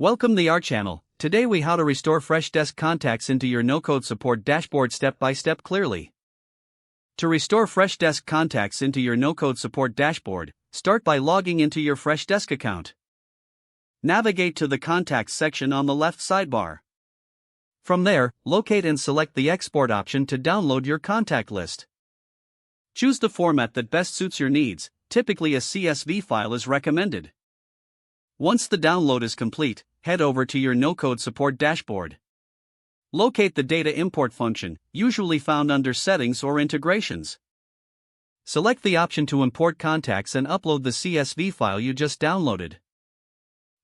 Welcome to our channel. Today we how to restore Freshdesk contacts into your no-code support dashboard step by step clearly. To restore Freshdesk contacts into your no-code support dashboard, start by logging into your Freshdesk account. Navigate to the Contacts section on the left sidebar. From there, locate and select the Export option to download your contact list. Choose the format that best suits your needs, typically a CSV file is recommended. Once the download is complete, head over to your no-code support dashboard. Locate the data import function, usually found under Settings or Integrations. Select the option to import contacts and upload the CSV file you just downloaded.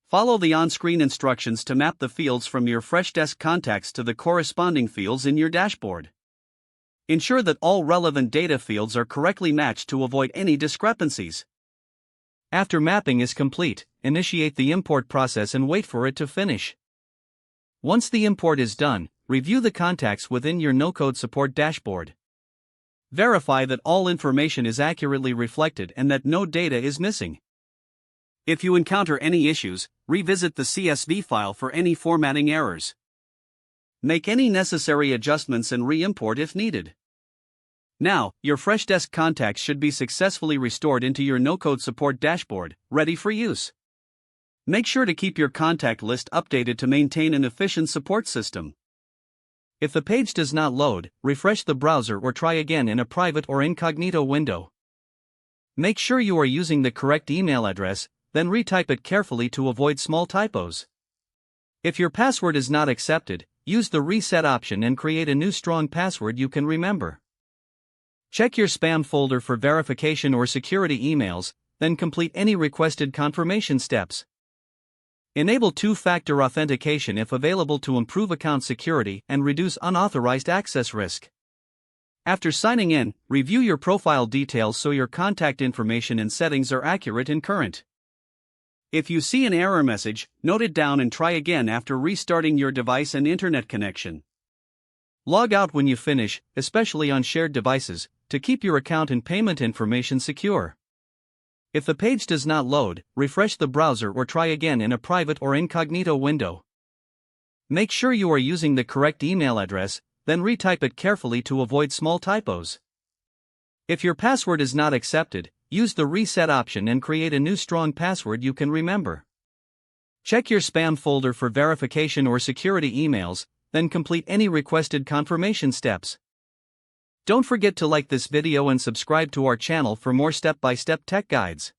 Follow the on-screen instructions to map the fields from your Freshdesk contacts to the corresponding fields in your dashboard. Ensure that all relevant data fields are correctly matched to avoid any discrepancies. After mapping is complete, initiate the import process and wait for it to finish. Once the import is done, review the contacts within your no-code support dashboard. Verify that all information is accurately reflected and that no data is missing. If you encounter any issues, revisit the CSV file for any formatting errors. Make any necessary adjustments and re-import if needed. Now, your Freshdesk contacts should be successfully restored into your no-code support dashboard, ready for use. Make sure to keep your contact list updated to maintain an efficient support system. If the page does not load, refresh the browser or try again in a private or incognito window. Make sure you are using the correct email address, then retype it carefully to avoid small typos. If your password is not accepted, use the reset option and create a new strong password you can remember. Check your spam folder for verification or security emails, then complete any requested confirmation steps. Enable two-factor authentication if available to improve account security and reduce unauthorized access risk. After signing in, review your profile details so your contact information and settings are accurate and current. If you see an error message, note it down and try again after restarting your device and internet connection. Log out when you finish, especially on shared devices, to keep your account and payment information secure. If the page does not load, refresh the browser or try again in a private or incognito window. Make sure you are using the correct email address, then retype it carefully to avoid small typos. If your password is not accepted, use the reset option and create a new strong password you can remember. Check your spam folder for verification or security emails, then complete any requested confirmation steps. Don't forget to like this video and subscribe to our channel for more step-by-step tech guides.